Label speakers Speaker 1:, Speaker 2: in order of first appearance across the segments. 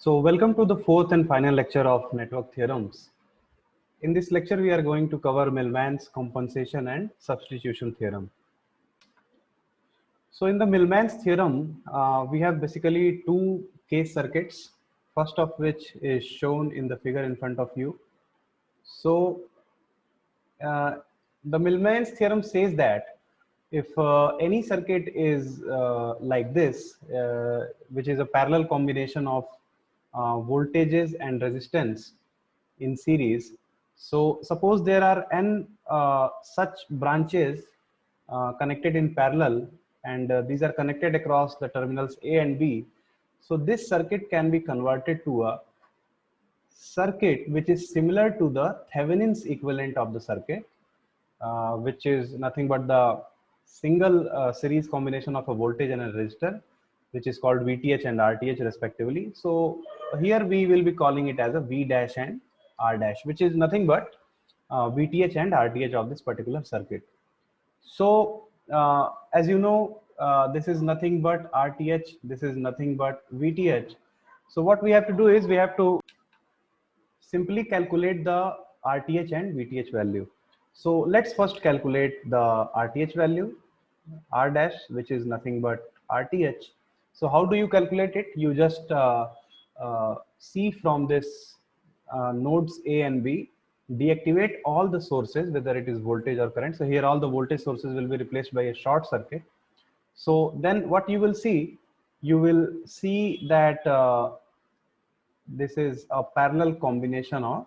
Speaker 1: So welcome to the fourth and final lecture of network theorems. In this lecture, we are going to cover Millman's compensation and substitution theorem. So in the Millman's theorem, we have basically two case circuits, first of which is shown in the figure in front of you. So the Millman's theorem says that if any circuit is like this, which is a parallel combination of voltages and resistance in series. So suppose there are n such branches connected in parallel, and these are connected across the terminals A and B. So this circuit can be converted to a circuit which is similar to the Thevenin's equivalent of the circuit, which is nothing but the single series combination of a voltage and a resistor, which is called VTH and RTH respectively. So here we will be calling it as a V dash and R dash, which is nothing but VTH and RTH of this particular circuit. So as you know, this is nothing but RTH, this is nothing but VTH. So what we have to do is we have to simply calculate the RTH and VTH value. So let's first calculate the RTH value, R dash, which is nothing but RTH. So how do you calculate it? You just see from this nodes A and B, deactivate all the sources, whether it is voltage or current. So here all the voltage sources will be replaced by a short circuit. So then what you will see that this is a parallel combination of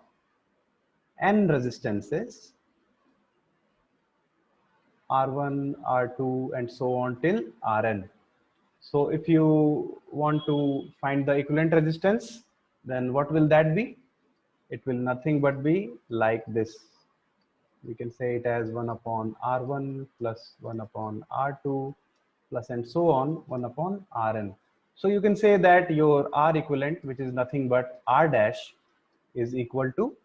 Speaker 1: n resistances, R1, R2, and so on till Rn. So if you want to find the equivalent resistance, then what will that be? It will nothing but be like this. We can say it as 1 upon R1 plus 1 upon R2 plus and so on 1 upon Rn. So you can say that your R equivalent, which is nothing but R dash, is equal to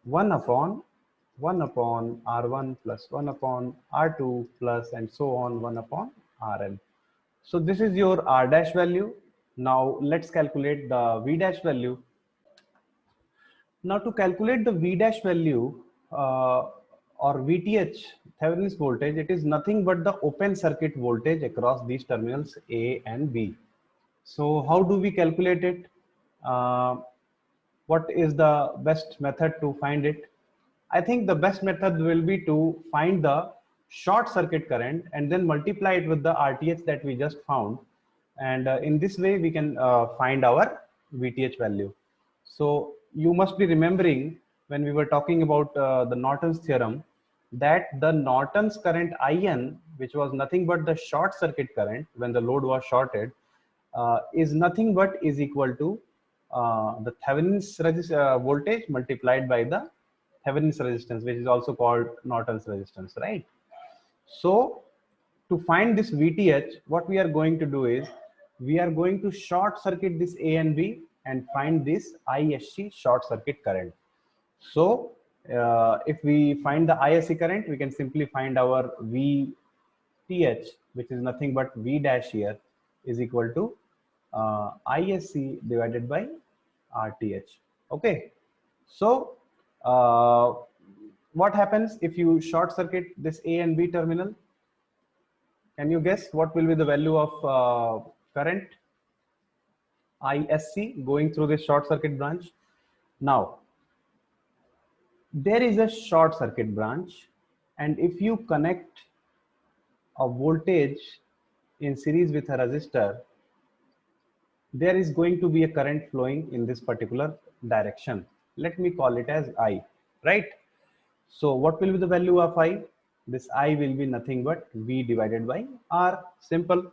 Speaker 1: 1 upon R1 plus 1 upon R2 plus and so on 1 upon Rn. So this is your R dash value. Now let's calculate the V dash value. Now to calculate the V dash value or VTH, Thevenin's voltage, it is nothing but the open circuit voltage across these terminals A and B. So how do we calculate it? What is the best method to find it? I think the best method will be to find the short circuit current and then multiply it with the RTH that we just found. And in this way, we can find our VTH value. So you must be remembering when we were talking about the Norton's theorem that the Norton's current IN, which was nothing but the short circuit current when the load was shorted, is nothing but is equal to the Thevenin's voltage multiplied by the Thevenin's resistance, which is also called Norton's resistance, right? So to find this VTH, what we are going to do is we are going to short circuit this A and B and find this ISC short circuit current. So if we find the ISC current, we can simply find our VTH, which is nothing but V dash here, is equal to ISC divided by RTH. Okay, so what happens if you short circuit this A and B terminal? Can you guess what will be the value of current ISC going through this short circuit branch? Now there is a short circuit branch, and if you connect a voltage in series with a resistor, there is going to be a current flowing in this particular direction. Let me call it as I, right? So what will be the value of I? This I will be nothing but V divided by R, simple.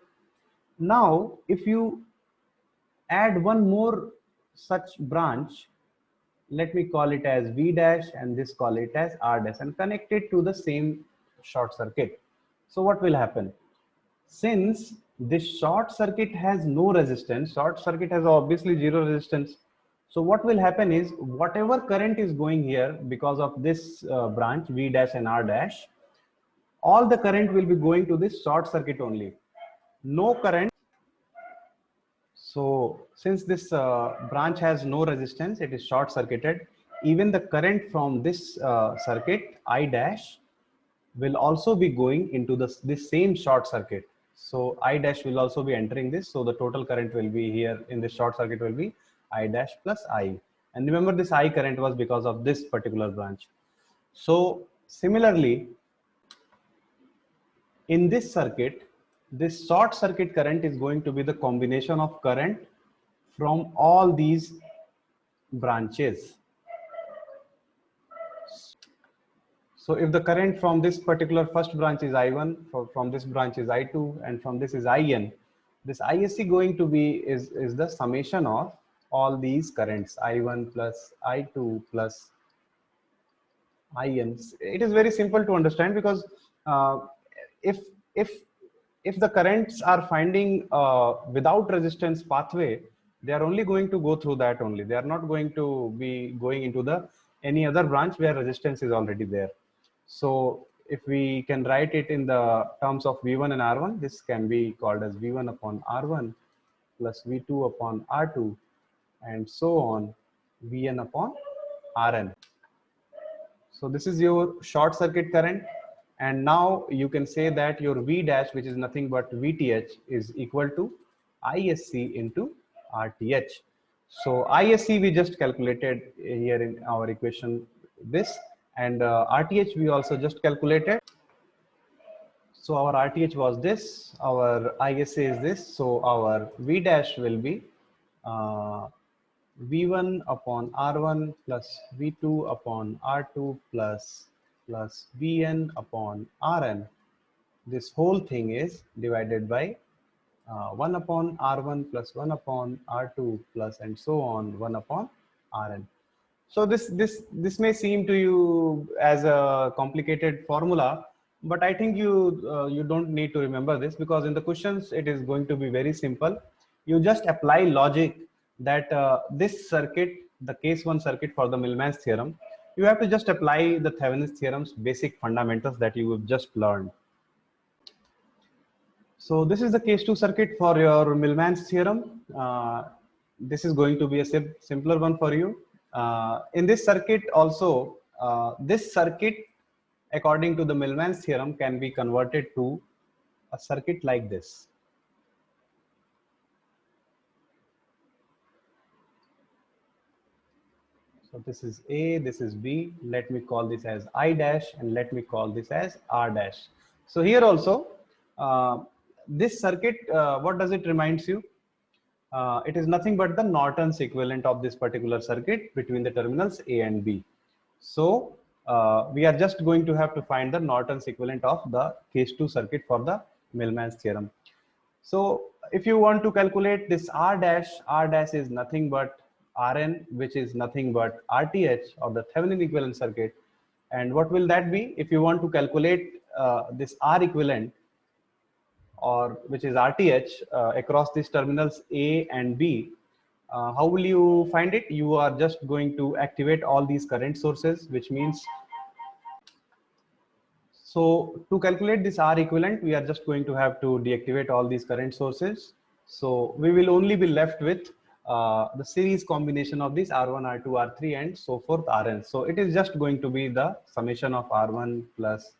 Speaker 1: Now, if you add one more such branch, let me call it as V dash and this call it as R dash and connect it to the same short circuit. So what will happen? Since this short circuit has no resistance, short circuit has obviously zero resistance. So what will happen is whatever current is going here because of this branch V dash and R dash, all the current will be going to this short circuit only. No current So since this branch has no resistance, it is short circuited. Even the current from this circuit I dash will also be going into this same short circuit. So I dash will also be entering this. So the total current will be here in this short circuit will be I dash plus I. And remember, this I current was because of this particular branch. So similarly, in this circuit, this short circuit current is going to be the combination of current from all these branches. So if the current from this particular first branch is I1, from this branch is I2, and from this is IN, this ISC going to be is the summation of all these currents, I1 plus I2 plus IN. It is very simple to understand because uh, if if if the currents are finding without resistance pathway, they are only going to go through that only. They are not going to be going into the any other branch where resistance is already there. So if we can write it in the terms of V1 and R1, this can be called as V1 upon R1 plus V2 upon R2 and so on, Vn upon Rn. So this is your short circuit current. And now you can say that your V dash, which is nothing but VTH, is equal to ISC into RTH. So ISC we just calculated here in our equation this, and RTH we also just calculated. So our RTH was this, our ISA is this. So our V dash will be V1 upon R1 plus V2 upon R2 plus Vn upon Rn. This whole thing is divided by 1 upon R1 plus 1 upon R2 plus and so on 1 upon Rn. So this may seem to you as a complicated formula, but I think you don't need to remember this, because in the questions it is going to be very simple. You just apply logic that this circuit, the case 1 circuit for the Millman's theorem, you have to just apply the Thevenin's theorem's basic fundamentals that you have just learned. So this is the case 2 circuit for your Millman's theorem. This is going to be a simpler one for you. In this circuit also, this circuit according to the Millman's theorem can be converted to a circuit like this. So this is A, this is B. Let me call this as I dash and let me call this as R dash. So here also, this circuit, what does it reminds you? It is nothing but the Norton's equivalent of this particular circuit between the terminals A and B. So we are just going to have to find the Norton's equivalent of the case 2 circuit for the Millman's theorem. So if you want to calculate this R dash is nothing but Rn, which is nothing but RTH, or the Thevenin equivalent circuit. And what will that be? If you want to calculate this R equivalent, or which is RTH across these terminals A and B, how will you find it? You are just going to activate all these current sources, which means, so to calculate this R equivalent, we are just going to have to deactivate all these current sources. So we will only be left with the series combination of these R1, R2, R3 and so forth Rn. So it is just going to be the summation of R1 plus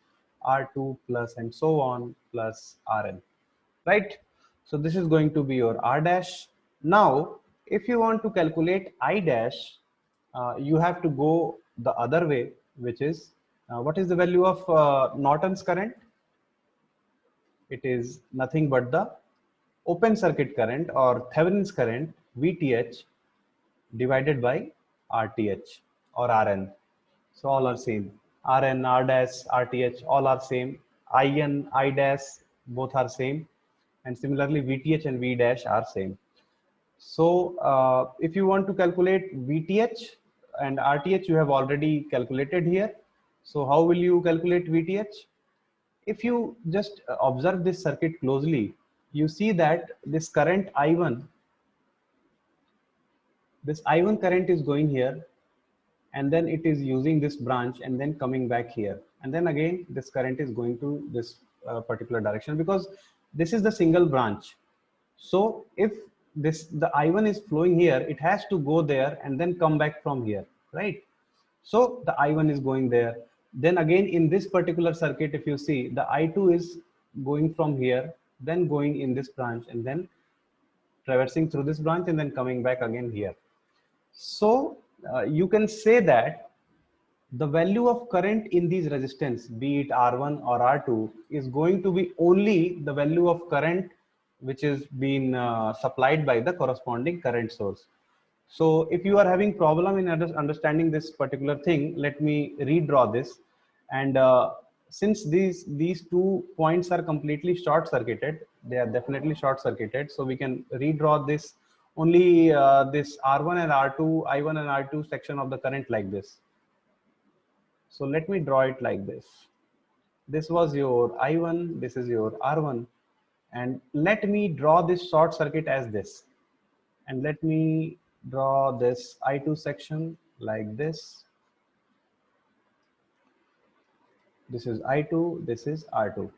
Speaker 1: R2 plus and so on plus Rn, right? So this is going to be your R dash. Now, if you want to calculate I dash, you have to go the other way, which is what is the value of Norton's current? It is nothing but the open circuit current or Thevenin's current, VTH, divided by RTH or Rn. So all are same. Rn, R dash, RTH, all are same. IN, I dash, both are same. And similarly, VTH and V dash are same. So if you want to calculate VTH and RTH, you have already calculated here. So how will you calculate VTH? If you just observe this circuit closely, you see that this current I1, this I1 current is going here, and then it is using this branch and then coming back here. And then again, this current is going to this particular direction, because this is the single branch. So if the I1 is flowing here, it has to go there and then come back from here, right? So the I1 is going there. Then again in this particular circuit, if you see, the I2 is going from here, then going in this branch, and then traversing through this branch, and then coming back again here. So you can say that the value of current in these resistance, be it R1 or R2, is going to be only the value of current which is being supplied by the corresponding current source. So if you are having problem in understanding this particular thing, let me redraw this. And since these 2 points are completely short circuited, they are definitely short circuited, so we can redraw this only this R1 and R2, I1 and R2 section of the current like this. So let me draw it like this. This was your I1, this is your R1, and let me draw this short circuit as this. And let me draw this I2 section like this. This is I2, this is R2.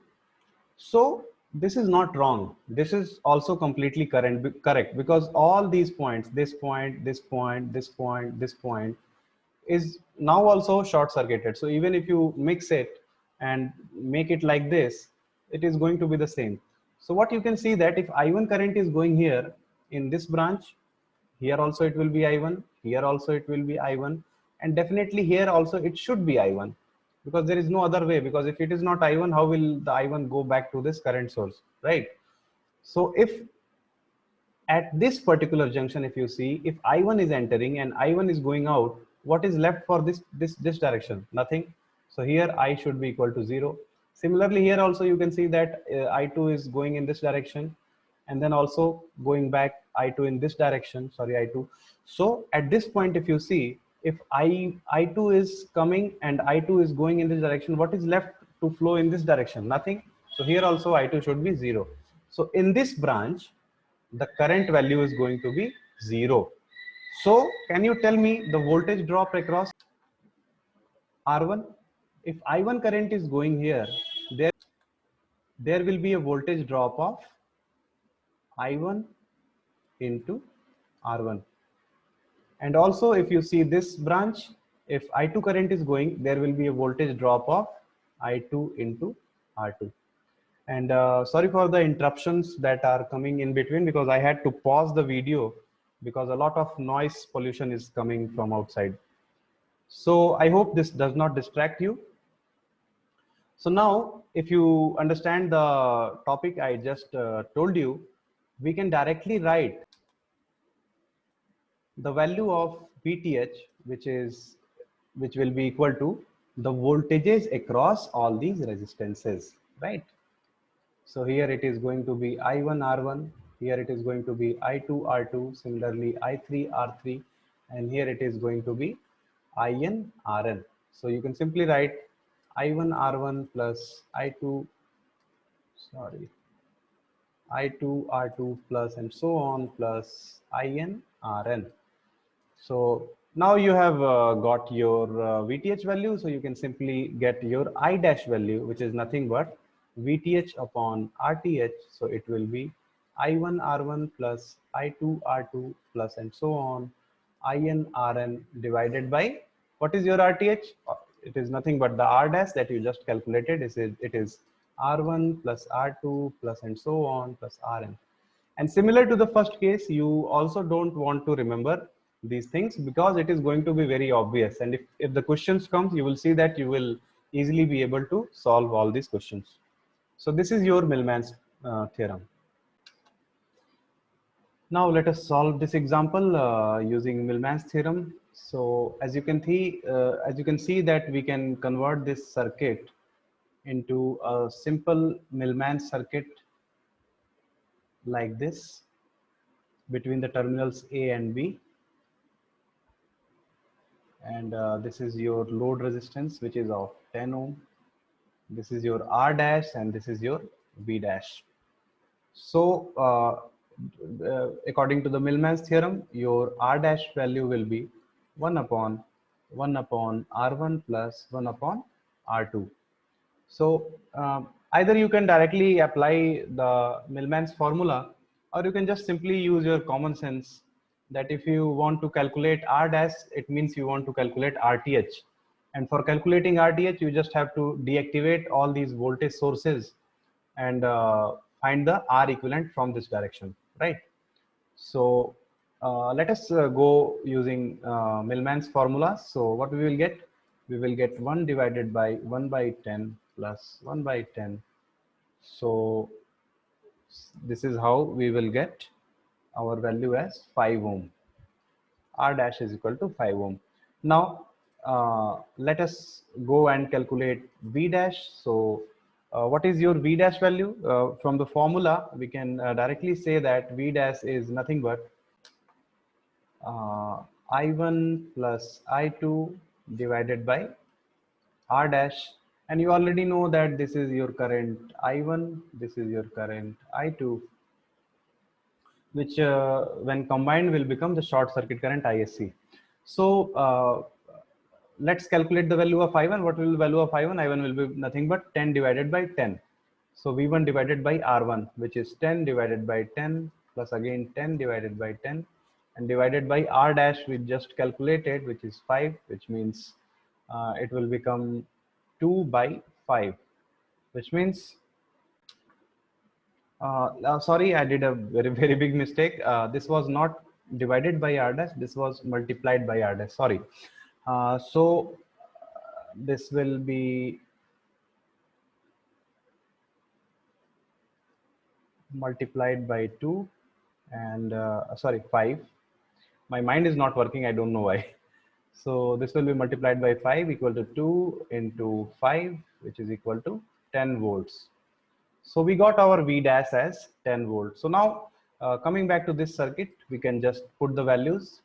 Speaker 1: So this is not wrong. This is also completely correct, because all these points, this point, this point, this point, this point, is now also short circuited. So even if you mix it and make it like this, it is going to be the same. So what you can see that if I1 current is going here in this branch, here also it will be I1, here also it will be I1, and definitely here also it should be I1, because there is no other way, because if it is not I1, how will the I1 go back to this current source, right? So if at this particular junction, if you see, if I1 is entering and I1 is going out, what is left for this direction? Nothing. So here I should be equal to 0. Similarly, here also you can see that I2 is going in this direction, and then also going back I2 in this direction, sorry, I2. So at this point, if you see, if I2 is coming and I2 is going in this direction, what is left to flow in this direction? Nothing. So here also I2 should be 0. So in this branch, the current value is going to be 0. So can you tell me the voltage drop across R1? If I1 current is going here, there will be a voltage drop of I1 into R1. And also if you see this branch, if I2 current is going, there will be a voltage drop of I2 into R2. And sorry for the interruptions that are coming in between, because I had to pause the video because a lot of noise pollution is coming from outside. So I hope this does not distract you. So now, if you understand the topic I just told you, we can directly write the value of VTH, which will be equal to the voltages across all these resistances, right? So here it is going to be I1 R1, here it is going to be I2 R2, similarly I3 R3, and here it is going to be IN RN. So you can simply write I1 R1 plus I2, sorry, I2 R2 plus and so on plus IN RN. So now you have got your VTH value, so you can simply get your I dash value, which is nothing but VTH upon RTH. So it will be I1 R1 plus I2 R2 plus and so on IN RN divided by, what is your RTH? It is nothing but the R dash that you just calculated. It is R1 plus R2 plus and so on plus RN. And similar to the first case, you also don't want to remember these things because it is going to be very obvious. And if the questions comes, you will see that you will easily be able to solve all these questions. So this is your Millman's theorem. Now let us solve this example using Millman's theorem. So as you can see that we can convert this circuit into a simple Millman circuit like this between the terminals A and B. And this is your load resistance, which is of 10 ohm. This is your R dash and this is your V dash. So according to the Millman's theorem, your R dash value will be 1 upon R1 plus 1 upon R2. So either you can directly apply the Millman's formula, Or you can just simply use your common sense that if you want to calculate R dash, it means you want to calculate RTH. And for calculating RTH, you just have to deactivate all these voltage sources and find the R equivalent from this direction, right? So let us go using Millman's formula. So what we will get? We will get 1 divided by 1 by 10 plus 1 by 10. So this is how we will get our value as 5 ohm. R dash is equal to 5 ohm. Now let us go and calculate V dash. So what is your V dash value? From the formula, we can directly say that V dash is nothing but I1 plus I2 divided by R dash. And you already know that this is your current I1, this is your current I2, which when combined will become the short circuit current ISC. So let's calculate the value of I1. What will be the value of I1? I1 will be nothing but 10 divided by 10. So V1 divided by R1, which is 10 divided by 10 plus again 10 divided by 10 and divided by R dash we just calculated, which is 5, which means it will become 2 by 5, which means sorry, I did a very big mistake. This was not divided by R dash, this was multiplied by R dash, sorry. So this will be multiplied by 2 and sorry, 5. My mind is not working, I don't know why. So this will be multiplied by 5 equal to 2 into 5, which is equal to 10 volts. So we got our V dash as 10 volts. So now coming back to this circuit, we can just put the values.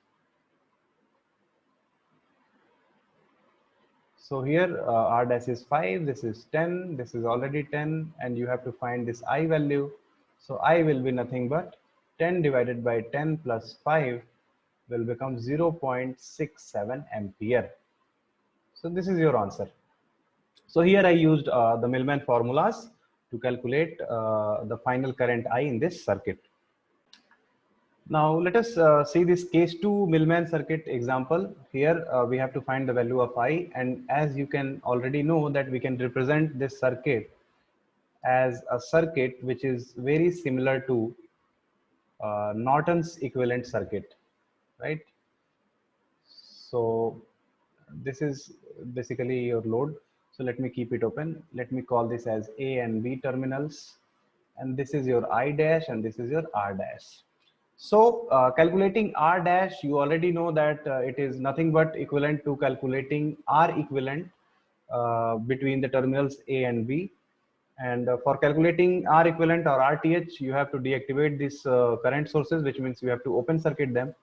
Speaker 1: So here R dash is 5, this is 10, this is already 10, and you have to find this I value. So I will be nothing but 10 divided by 10 plus 5 will become 0.67 ampere. So this is your answer. So here I used the Millman formulas to calculate the final current I in this circuit. Now let us see this case 2 Millman circuit example. Here we have to find the value of I, and as you can already know that we can represent this circuit as a circuit which is very similar to Norton's equivalent circuit, right? So this is basically your load. So let me keep it open. Let me call this as A and B terminals, and this is your I dash and this is your R dash. So calculating R dash, you already know that it is nothing but equivalent to calculating R equivalent between the terminals A and B. And for calculating R equivalent or RTH, you have to deactivate these current sources, which means you have to open circuit them.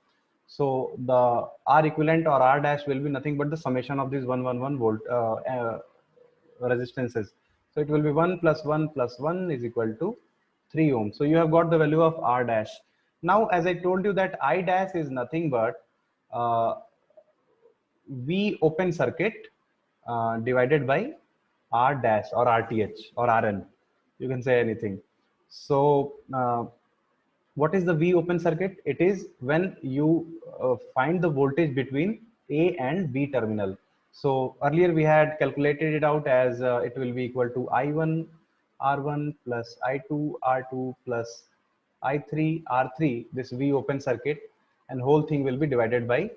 Speaker 1: So the R equivalent or R dash will be nothing but the summation of these 111 volt resistances. So it will be 1 plus 1 plus 1 is equal to 3 ohms. So you have got the value of R dash. Now, as I told you that I dash is nothing but V open circuit divided by R dash or RTH or RN. You can say anything. So what is the V open circuit? It is when you find the voltage between A and B terminal. So earlier we had calculated it out as it will be equal to I1 R1 plus I2 R2 plus I3 R3, this V open circuit, and whole thing will be divided by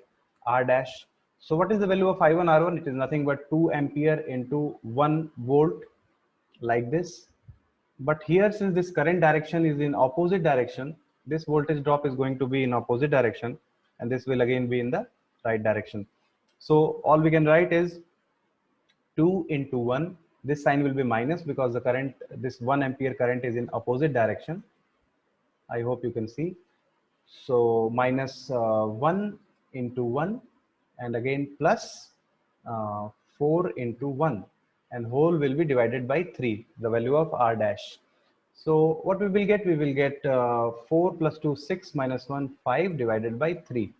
Speaker 1: R dash. So what is the value of I1 R1? It is nothing but 2 ampere into 1 volt, like this. But here, since this current direction is in opposite direction, this voltage drop is going to be in opposite direction, and this will again be in the right direction. So all we can write is 2 into 1. This sign will be minus because the current, this 1 ampere current is in opposite direction. I hope you can see. So minus 1 into 1 and again plus 4 into 1, and whole will be divided by 3, the value of R dash. So what we will get? We will get 4 plus 2, 6 minus 1, 5 divided by 3.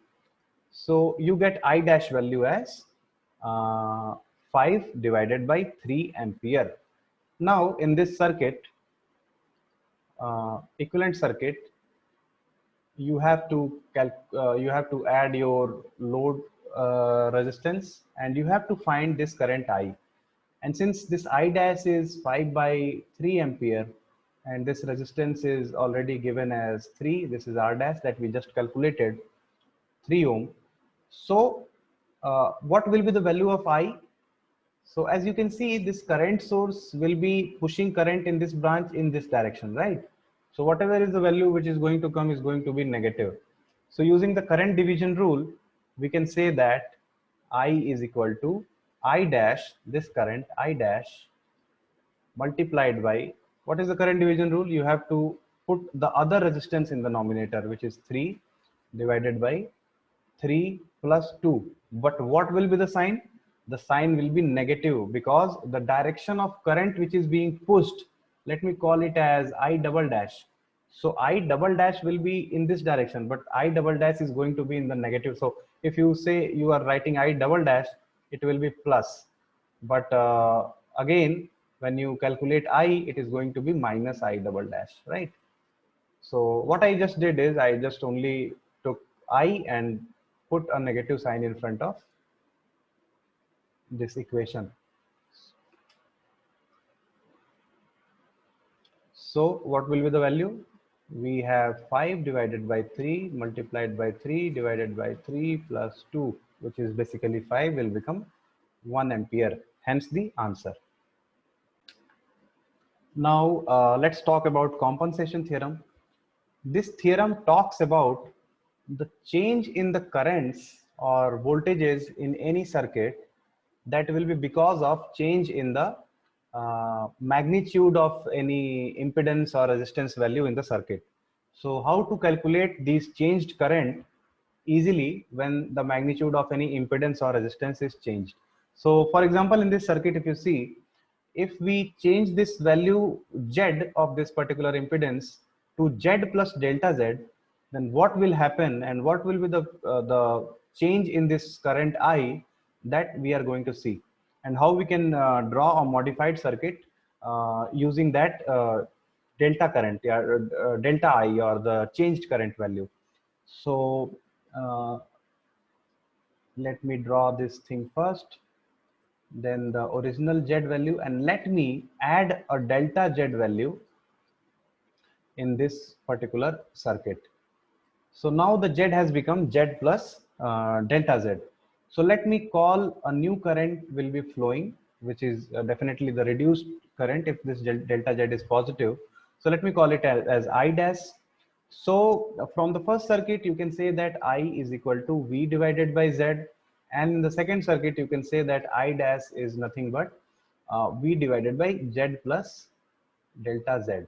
Speaker 1: So you get I dash value as 5 divided by 3 ampere. Now in this circuit, equivalent circuit, you have to add your load resistance, and you have to find this current I. And since this I dash is 5 by 3 ampere, and this resistance is already given as 3, this is R dash that we just calculated, 3 ohm. So what will be the value of I? So as you can see, this current source will be pushing current in this branch in this direction, right? So whatever is the value which is going to come is going to be negative. So using the current division rule, we can say that I is equal to I dash, this current I dash, multiplied by, what is the current division rule? You have to put the other resistance in the denominator, which is 3 divided by 3 plus 2. But what will be the sign? The sign will be negative, because the direction of current which is being pushed, let me call it as I double dash. So I double dash will be in this direction, but I double dash is going to be in the negative. So if you say you are writing I double dash, it will be plus. But again, when you calculate I, it is going to be minus I double dash, right? So what I just did is I just only took I and put a negative sign in front of this equation. So what will be the value? We have 5 divided by 3 multiplied by 3 divided by 3 plus 2, which is basically 5, will become 1 ampere. Hence the answer. Now let's talk about compensation theorem. This theorem talks about the change in the currents or voltages in any circuit that will be because of change in the magnitude of any impedance or resistance value in the circuit. So how to calculate these changed current easily when the magnitude of any impedance or resistance is changed? So for example, in this circuit, if you see, if we change this value Z of this particular impedance to Z plus delta Z, then what will happen and what will be the change in this current I, that we are going to see, and how we can draw a modified circuit using that delta current, delta I, or the changed current value. So let me draw this thing first, then the original Z value, and let me add a delta Z value in this particular circuit. So now the Z has become Z plus delta Z. So let me call a new current will be flowing, which is definitely the reduced current if this delta Z is positive. So let me call it as I dash. So from the first circuit, you can say that I is equal to V divided by Z. And in the second circuit, you can say that I dash is nothing but V divided by Z plus delta Z.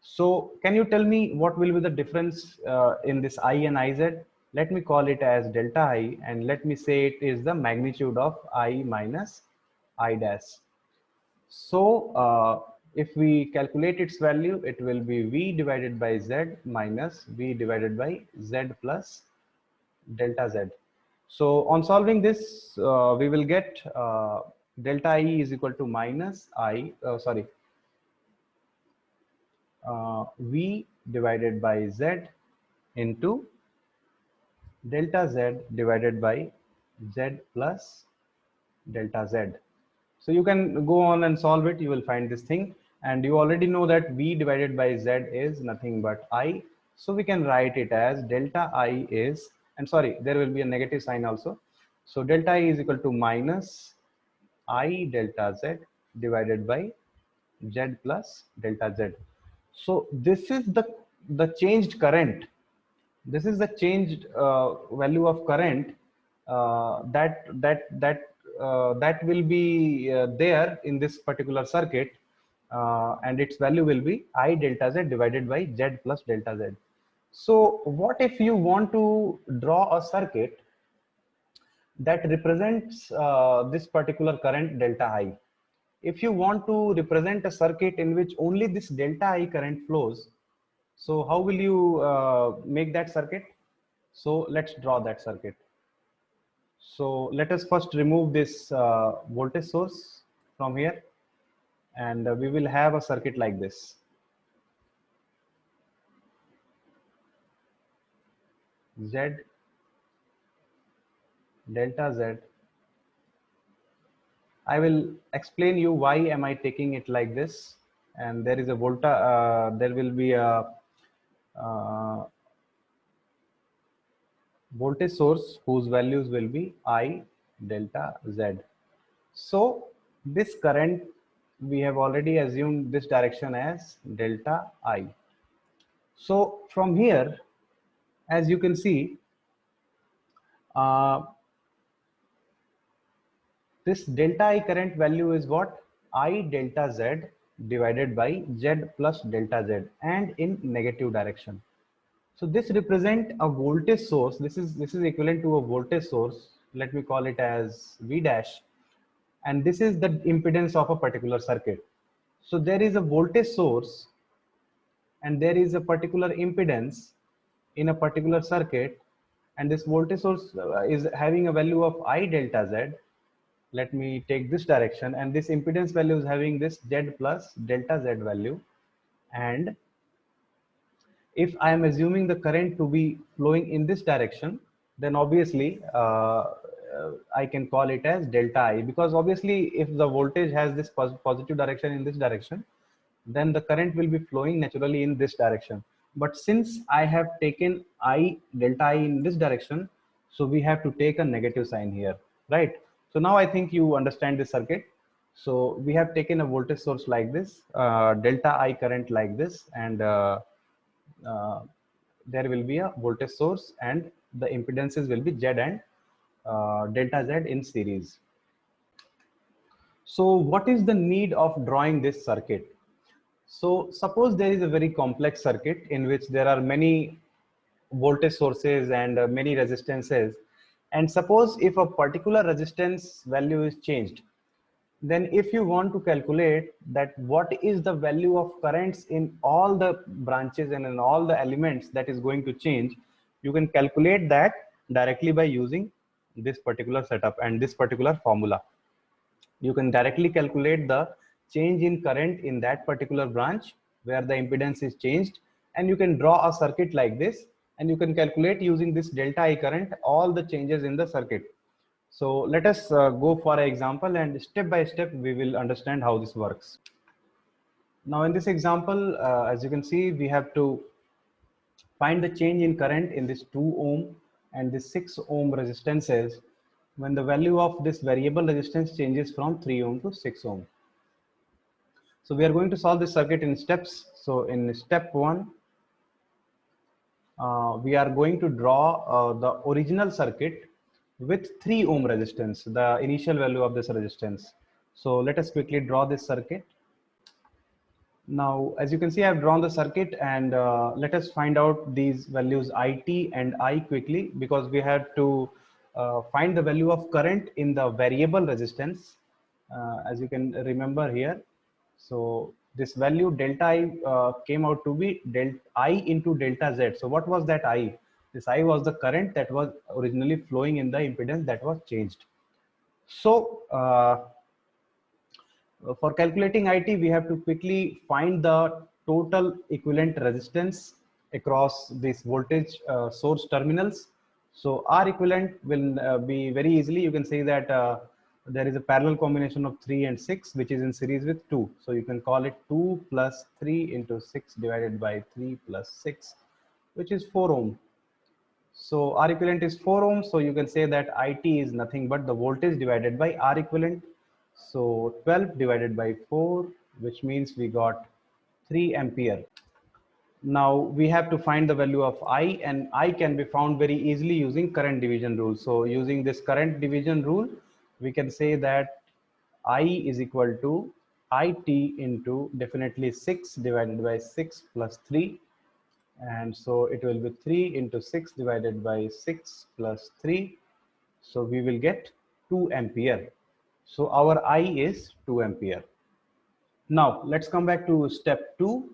Speaker 1: So can you tell me what will be the difference in this I and IZ? Let me call it as delta I, and let me say it is the magnitude of I minus I dash. So if we calculate its value, it will be V divided by Z minus V divided by Z plus delta Z. So on solving this, we will get delta I is equal to minus V divided by Z into delta Z divided by Z plus delta Z. So you can go on and solve it, you will find this thing, and you already know that V divided by Z is nothing but I. So we can write it as delta I is, and sorry, there will be a negative sign also. So delta I is equal to minus I delta Z divided by Z plus delta Z. So this is the changed current. This is the changed value of current that will be there in this particular circuit, and its value will be I delta Z divided by Z plus delta Z. So what if you want to draw a circuit that represents this particular current delta I? If you want to represent a circuit in which only this delta I current flows, so how will you make that circuit? So let's draw that circuit. So let us first remove this voltage source from here, and we will have a circuit like this. Z delta Z. I will explain you why am I taking it like this. And there is a there will be a uh, voltage source whose values will be I delta Z. So this current, we have already assumed this direction as delta I. So from here, as you can see, uh, this delta I current value is what? I delta Z divided by Z plus delta Z, and in negative direction. So this represent a voltage source. This is equivalent to a voltage source. Let me call it as V dash, and this is the impedance of a particular circuit. So there is a voltage source and there is a particular impedance in a particular circuit, and this voltage source is having a value of I delta Z. Let me take this direction, and this impedance value is having this Z plus delta Z value. And if I am assuming the current to be flowing in this direction, then obviously I can call it as delta I, because obviously if the voltage has this positive direction in this direction, then the current will be flowing naturally in this direction. But since I have taken I delta I in this direction, so we have to take a negative sign here, right? So now I think you understand this circuit. So we have taken a voltage source like this, delta I current like this, and uh, there will be a voltage source and the impedances will be Z and delta Z in series. So what is the need of drawing this circuit? So suppose there is a very complex circuit in which there are many voltage sources and many resistances, and suppose if a particular resistance value is changed, then if you want to calculate that what is the value of currents in all the branches and in all the elements that is going to change, you can calculate that directly by using this particular setup and this particular formula. You can directly calculate the change in current in that particular branch where the impedance is changed, and you can draw a circuit like this, and you can calculate using this delta I current all the changes in the circuit. So let us go for an example, and step by step we will understand how this works. Now in this example, as you can see, we have to find the change in current in this 2 ohm and this 6 ohm resistances when the value of this variable resistance changes from 3 ohm to 6 ohm. So we are going to solve this circuit in steps. So in step 1, we are going to draw the original circuit with 3 ohm resistance, the initial value of this resistance. So let us quickly draw this circuit. Now, as you can see, I've drawn the circuit, and let us find out these values IT and I quickly, because we have to find the value of current in the variable resistance, as you can remember here. So this value delta I came out to be delta I into delta Z. So what was that I? This I was the current that was originally flowing in the impedance that was changed. So for calculating IT, we have to quickly find the total equivalent resistance across these voltage source terminals. So R equivalent will be very easily, you can say that there is a parallel combination of 3 and 6, which is in series with 2. So you can call it 2 plus 3 into 6 divided by 3 plus 6, which is 4 ohm. So R equivalent is 4 ohms. So you can say that IT is nothing but the voltage divided by R equivalent. So 12 divided by 4, which means we got 3 ampere. Now we have to find the value of I, and I can be found very easily using current division rule. So using this current division rule, we can say that I is equal to IT into definitely 6 divided by 6 plus 3. And so it will be 3 into 6 divided by 6 plus 3. So we will get 2 ampere. So our I is 2 ampere. Now let's come back to step 2.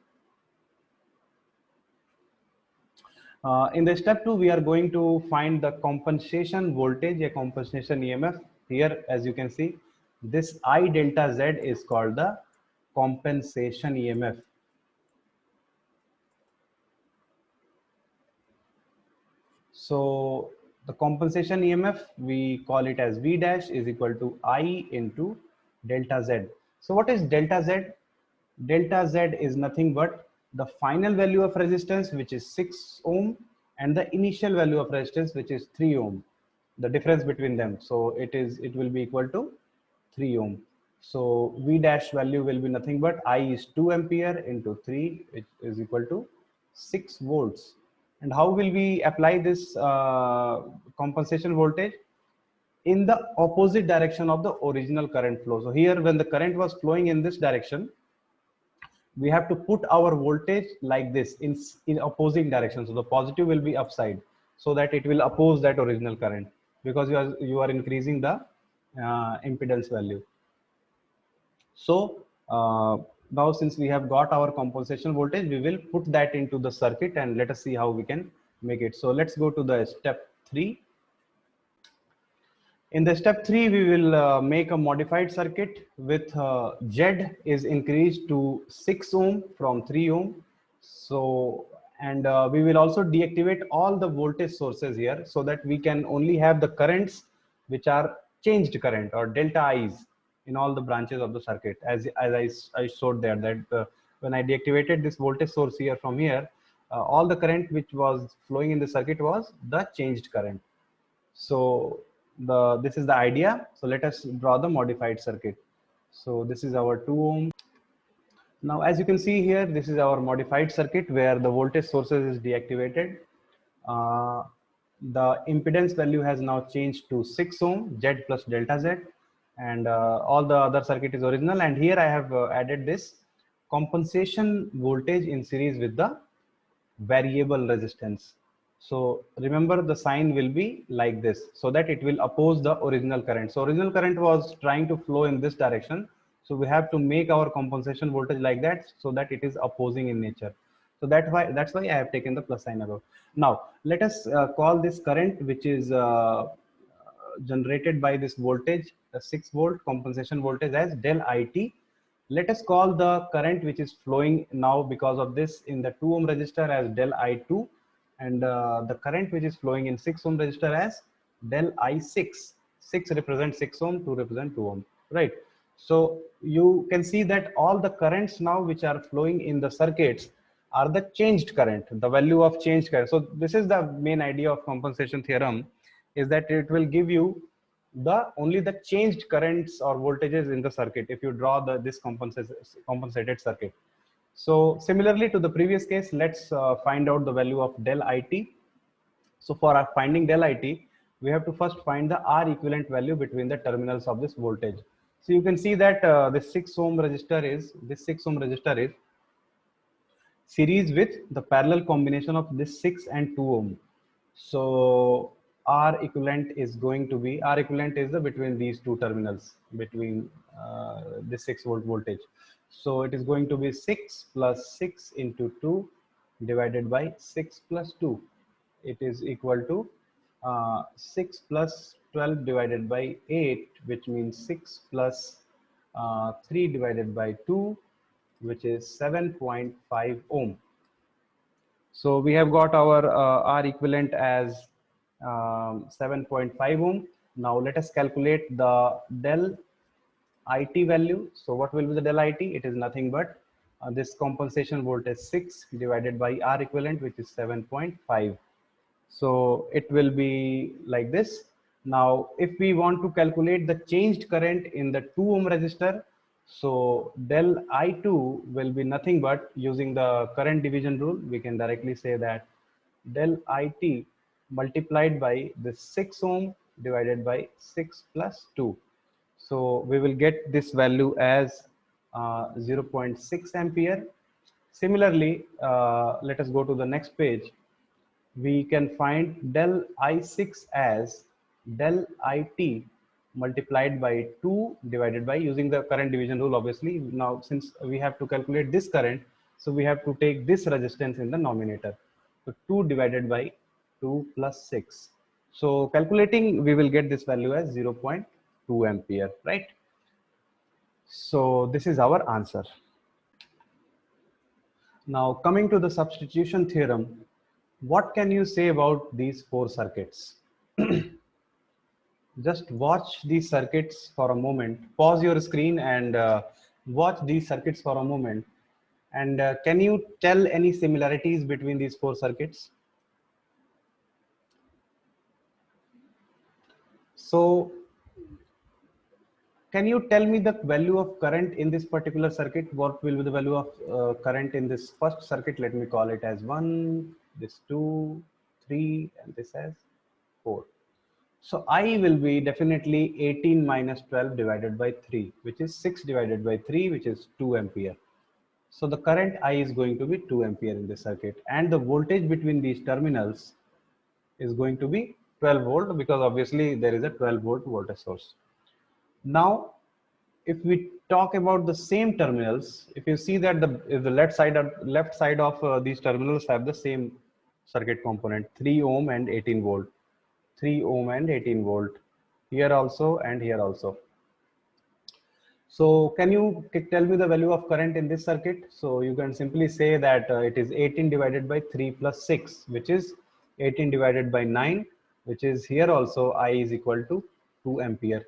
Speaker 1: In the step 2, we are going to find the compensation voltage, a compensation EMF. Here, as you can see, this I delta Z is called the compensation EMF. So the compensation EMF, we call it as V dash is equal to I into delta Z. So what is delta Z? Delta Z is nothing but the final value of resistance, which is 6 ohm, and the initial value of resistance, which is 3 ohm, the difference between them. So it will be equal to 3 ohm. So V dash value will be nothing but I is 2 ampere into 3, which is equal to 6 volts. And how will we apply this compensation voltage? In the opposite direction of the original current flow. So here, when the current was flowing in this direction, we have to put our voltage like this in opposing direction. So the positive will be upside, so that it will oppose that original current, because you are increasing the impedance value. So now, since we have got our compensation voltage, we will put that into the circuit, and let us see how we can make it. So let's go to the step 3. In the step 3, we will make a modified circuit with Z is increased to 6 ohm from 3 ohm. So, and we will also deactivate all the voltage sources here, so that we can only have the currents which are changed current or delta I's in all the branches of the circuit. As I showed there, that when I deactivated this voltage source here from here, all the current which was flowing in the circuit was the changed current. So this is the idea. So let us draw the modified circuit. So this is our 2 ohm. Now, as you can see here, this is our modified circuit where the voltage sources is deactivated. The impedance value has now changed to 6 ohm, Z plus delta Z, and all the other circuit is original. And here I have added this compensation voltage in series with the variable resistance. So remember, the sign will be like this, so that it will oppose the original current. So original current was trying to flow in this direction. So we have to make our compensation voltage like that, so that it is opposing in nature. So that's why I have taken the plus sign above. Now let us call this current, which is generated by this voltage, the 6 volt compensation voltage, as del IT. Let us call the current which is flowing now because of this in the 2 ohm resistor as del I2, and the current which is flowing in 6 ohm resistor as del I6. 6 represents 6 ohm, 2 represent 2 ohm, right? So you can see that all the currents now which are flowing in the circuits are the changed current, the value of changed current. So this is the main idea of compensation theorem, is that it will give you only the changed currents or voltages in the circuit if you draw this compensated circuit. So similarly to the previous case, let's find out the value of del IT. So for our finding del IT, we have to first find the R equivalent value between the terminals of this voltage. So you can see that this 6 ohm resistor is series with the parallel combination of this 6 and 2 ohm. So R equivalent is going to be, R equivalent is the between these two terminals, between this 6 volt voltage. So it is going to be 6 plus 6 into 2 divided by 6 plus 2. It is equal to 6 plus 12 divided by 8, which means 6 plus 3 divided by 2, which is 7.5 ohm. So we have got our R equivalent as 7.5 ohm. Now let us calculate the del IT value. So what will be the del IT? It is nothing but this compensation voltage 6 divided by R equivalent, which is 7.5. So it will be like this. Now, if we want to calculate the changed current in the 2 ohm resistor, so del I2 will be nothing but, using the current division rule, we can directly say that del IT multiplied by the 6 ohm divided by 6 plus 2. So we will get this value as 0.6 ampere. Similarly, let us go to the next page. We can find del I6 as del IT multiplied by 2 divided by, using the current division rule obviously. Now since we have to calculate this current, so we have to take this resistance in the nominator. So 2 divided by 2 plus 6. So calculating, we will get this value as 0.2 ampere, right? So this is our answer. Now coming to the substitution theorem, What can you say about these four circuits? Just watch these circuits for a moment. Pause your screen and watch these circuits for a moment. And can you tell any similarities between these four circuits? So, can you tell me the value of current in this particular circuit? What will be the value of current in this first circuit? Let me call it as 1, this 2, 3, and this as 4. So I will be definitely 18 minus 12 divided by 3, which is 6 divided by 3, which is 2 ampere. So the current I is going to be 2 ampere in this circuit, and the voltage between these terminals is going to be 12 volt, because obviously there is a 12 volt voltage source. Now, if we talk about the same terminals, if you see that the left side of these terminals have the same circuit component, 3 ohm and 18 volt, 3 ohm and 18 volt, here also and here also. So can you tell me the value of current in this circuit? So you can simply say that it is 18 divided by 3 plus 6, which is 18 divided by 9, which is here also I is equal to 2 ampere.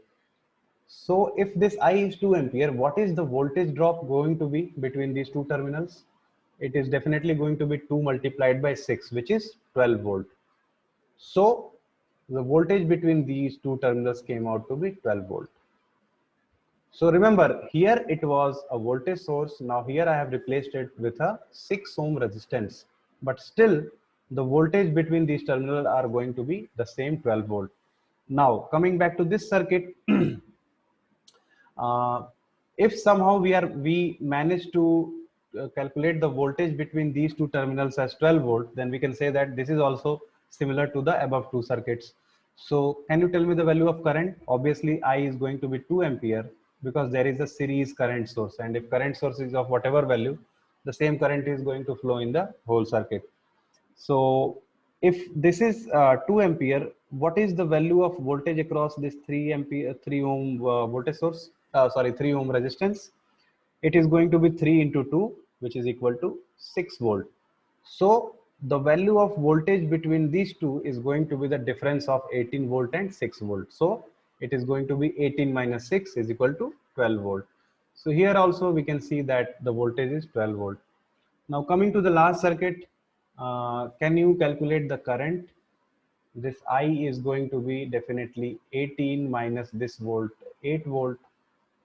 Speaker 1: So if this I is 2 ampere, what is the voltage drop going to be between these two terminals? It is definitely going to be 2 multiplied by 6, which is 12 volt. So the voltage between these two terminals came out to be 12 volt. So remember, here it was a voltage source. Now here I have replaced it with a 6 ohm resistance, but still the voltage between these terminals are going to be the same 12 volt. Now coming back to this circuit, if somehow we manage to calculate the voltage between these two terminals as 12 volt, then we can say that this is also similar to the above two circuits. So can you tell me the value of current? Obviously I is going to be 2 ampere, because there is a series current source, and if current source is of whatever value, the same current is going to flow in the whole circuit. So if this is 2 ampere, what is the value of voltage across this 3 ampere 3 ohm voltage source, 3 ohm resistance? It is going to be 3 into 2, which is equal to 6 volt. So the value of voltage between these two is going to be the difference of 18 volt and 6 volt. So it is going to be 18 minus 6 is equal to 12 volt. So here also we can see that the voltage is 12 volt. Now coming to the last circuit, can you calculate the current? This I is going to be definitely 18 minus this volt, 8 volt,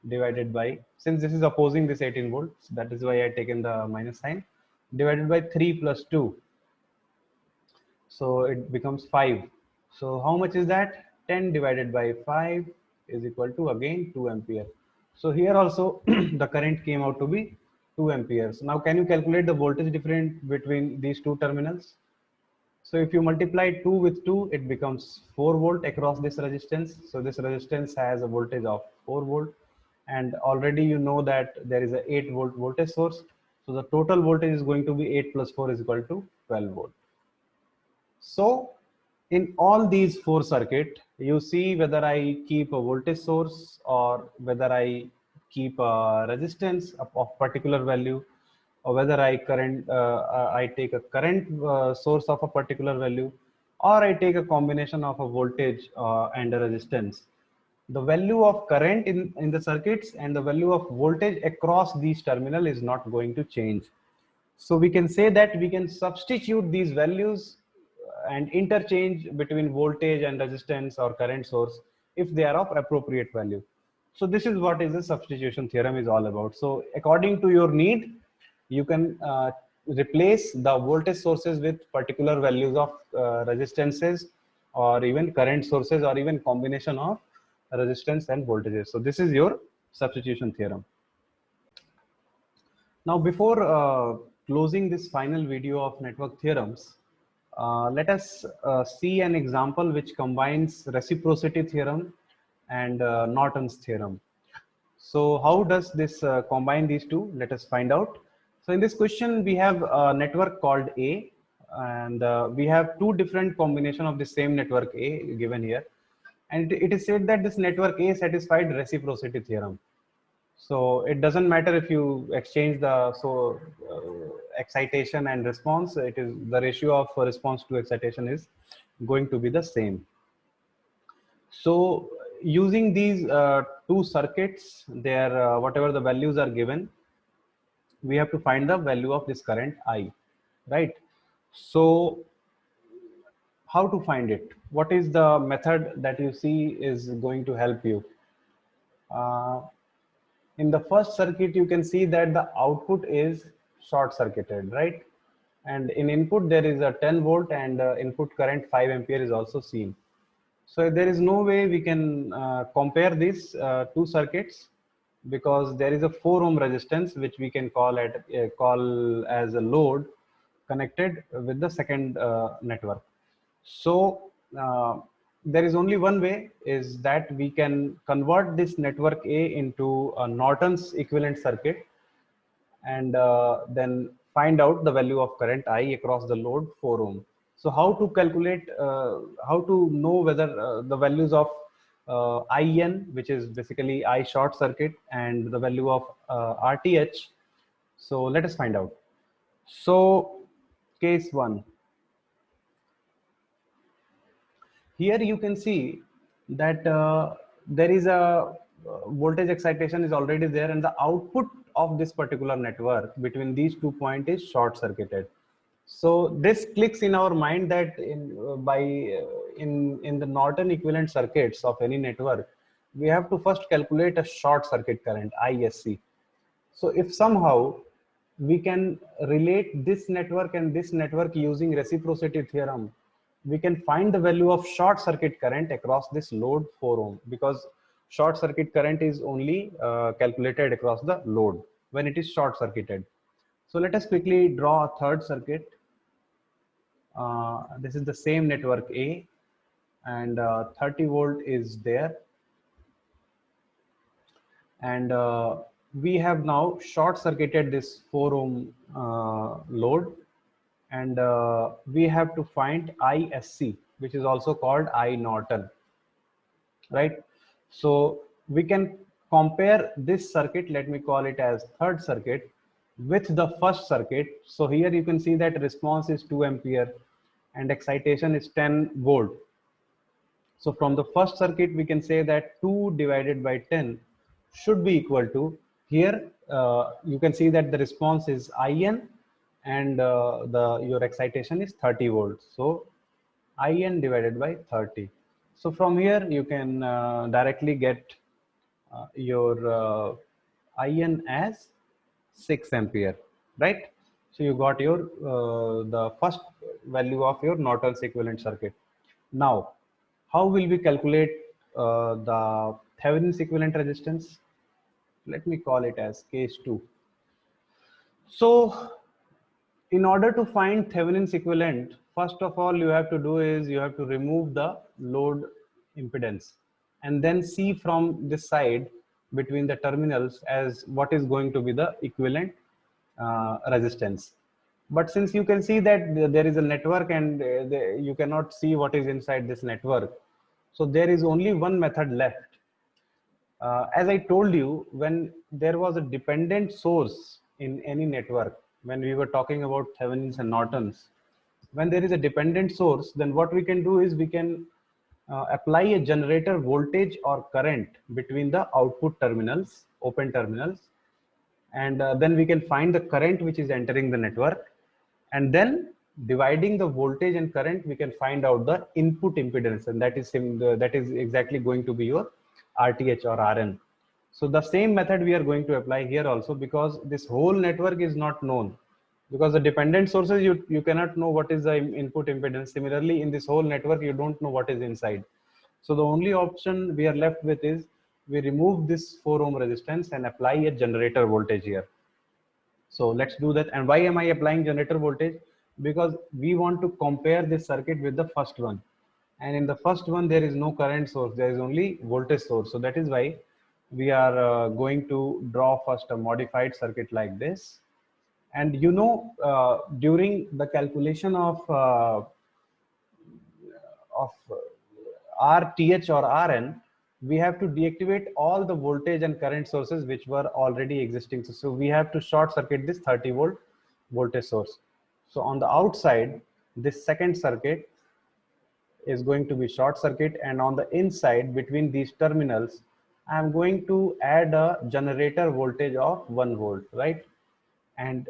Speaker 1: divided by, since this is opposing this 18 volts, that is why I taken the minus sign, divided by 3 plus 2. So it becomes 5. So how much is that? 10 divided by 5 is equal to again 2 ampere. So here also the current came out to be 2 amperes. Now can you calculate the voltage difference between these two terminals? So if you multiply 2 with 2, it becomes 4 volt across this resistance. So this resistance has a voltage of 4 volt. And already you know that there is a 8 volt voltage source. So the total voltage is going to be 8 plus 4 is equal to 12 volt. So in all these four circuit, you see whether I keep a voltage source or whether I keep a resistance of particular value, or whether I take a current source of a particular value, or I take a combination of a voltage and a resistance. The value of current in the circuits and the value of voltage across these terminal is not going to change. So we can say that we can substitute these values and interchange between voltage and resistance or current source if they are of appropriate value. So this is what is the substitution theorem is all about. So according to your need, you can replace the voltage sources with particular values of resistances, or even current sources, or even combination of resistance and voltages. So this is your substitution theorem. Now before closing this final video of network theorems, let us see an example which combines reciprocity theorem and Norton's theorem. So how does this combine these two? Let us find out. So in this question, we have a network called A, and we have two different combination of the same network A given here. And it is said that this network A satisfied reciprocity theorem. So it doesn't matter if you exchange the excitation and response. It is the ratio of response to excitation is going to be the same. So using these two circuits, their whatever the values are given, we have to find the value of this current I, right? So how to find it? What is the method that you see is going to help you? In the first circuit, you can see that the output is short circuited, right? And in input, there is a 10 volt and input current 5 ampere is also seen. So there is no way we can compare these two circuits, because there is a 4 ohm resistance which we can call as a load connected with the second network. So there is only one way, is that we can convert this network A into a Norton's equivalent circuit, and then find out the value of current I across the load 4 ohm. So how to calculate, how to know whether the values of IN, which is basically I short circuit, and the value of RTH. So let us find out. So case 1. Here you can see that there is a voltage excitation is already there, and the output of this particular network between these 2 points is short circuited. So this clicks in our mind that in the Norton equivalent circuits of any network, we have to first calculate a short circuit current, ISC. So if somehow we can relate this network and this network using reciprocity theorem, we can find the value of short circuit current across this load 4 ohm, because short circuit current is only calculated across the load when it is short circuited. So let us quickly draw a third circuit. This is the same network A, and 30 volt is there, and we have now short circuited this 4 ohm load, and we have to find ISC, which is also called I Norton, right? So we can compare this circuit, let me call it as third circuit, with the first circuit. So here you can see that response is 2 ampere and excitation is 10 volt. So from the first circuit, we can say that 2 divided by 10 should be equal to, here you can see that the response is IN, and your excitation is 30 volts. So IN divided by 30. So from here you can directly get your IN as 6 ampere, right? So you got your the first value of your Norton's equivalent circuit. Now, how will we calculate the Thevenin's equivalent resistance? Let me call it as case 2. So in order to find Thevenin's equivalent, first of all you have to do is you have to remove the load impedance, and then see from this side between the terminals as what is going to be the equivalent resistance. But since you can see that there is a network, and you cannot see what is inside this network, so there is only one method left. As I told you, when there was a dependent source in any network, when we were talking about Thevenin's and Norton's, when there is a dependent source, then what we can do is we can apply a generator voltage or current between the output terminals, open terminals, and then we can find the current which is entering the network, and then dividing the voltage and current, we can find out the input impedance, and that is exactly going to be your RTH or RN. So the same method we are going to apply here also, because this whole network is not known, because the dependent sources, you cannot know what is the input impedance. Similarly, in this whole network, you don't know what is inside. So the only option we are left with is we remove this 4 ohm resistance and apply a generator voltage here. So let's do that. And why am I applying generator voltage? Because we want to compare this circuit with the first one. And in the first one, there is no current source, there is only voltage source. So that is why we are going to draw first a modified circuit like this. And you know, during the calculation of RTH or RN, we have to deactivate all the voltage and current sources which were already existing. So we have to short circuit this 30-volt voltage source. So on the outside, this second circuit is going to be short circuit, and on the inside between these terminals, I'm going to add a generator voltage of 1 volt, right? And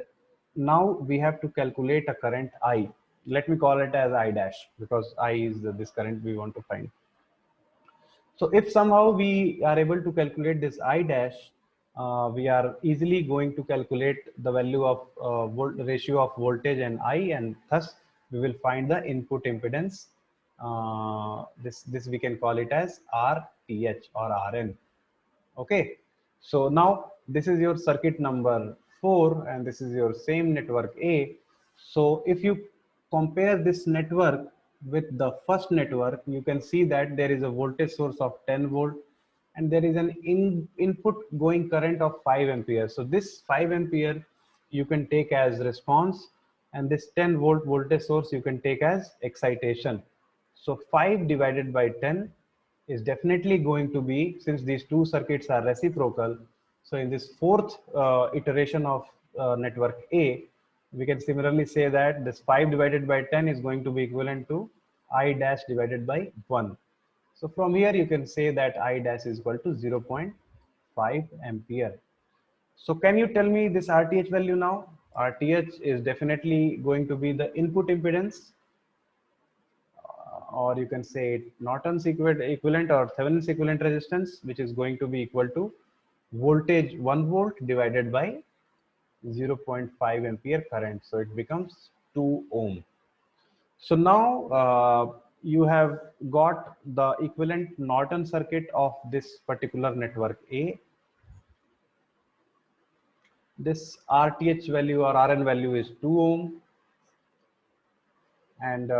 Speaker 1: now we have to calculate a current I. Let me call it as I dash, because I is this current we want to find. So if somehow we are able to calculate this I dash, we are easily going to calculate the value of ratio of voltage and I, and thus we will find the input impedance. This we can call it as RTH or RN. Okay, so now this is your circuit number 4, and this is your same network A. So if you compare this network with the first network, you can see that there is a voltage source of 10 volt, and there is an input going current of 5 ampere. So this 5 ampere you can take as response, and this 10 volt voltage source you can take as excitation. So 5 divided by 10 is definitely going to be, since these two circuits are reciprocal, so in this fourth iteration of network A, we can similarly say that this 5 divided by 10 is going to be equivalent to I dash divided by 1. So from here you can say that I dash is equal to 0.5 ampere. So can you tell me this RTH value now? RTH is definitely going to be the input impedance, or you can say it Norton's equivalent or Thevenin's equivalent resistance, which is going to be equal to voltage 1 volt divided by 0.5 ampere current. So it becomes 2 ohm. So now you have got the equivalent Norton circuit of this particular network A. This RTH value or RN value is 2 ohm, and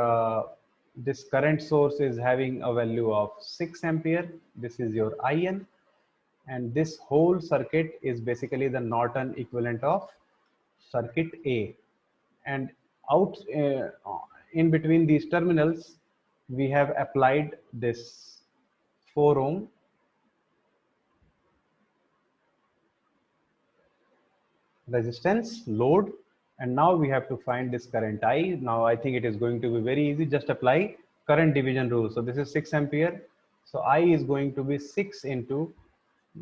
Speaker 1: this current source is having a value of 6 ampere. This is your IN, and this whole circuit is basically the Norton equivalent of circuit A. And out in between these terminals, we have applied this 4 ohm resistance load, and now we have to find this current I. Now I think it is going to be very easy. Just apply current division rule. So this is 6 ampere. So I is going to be 6 into,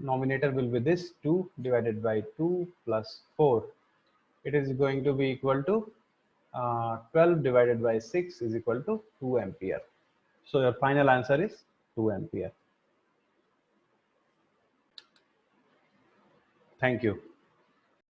Speaker 1: nominator will be this 2 divided by 2 plus 4. It is going to be equal to 12 divided by 6 is equal to 2 ampere. So your final answer is 2 ampere. Thank you.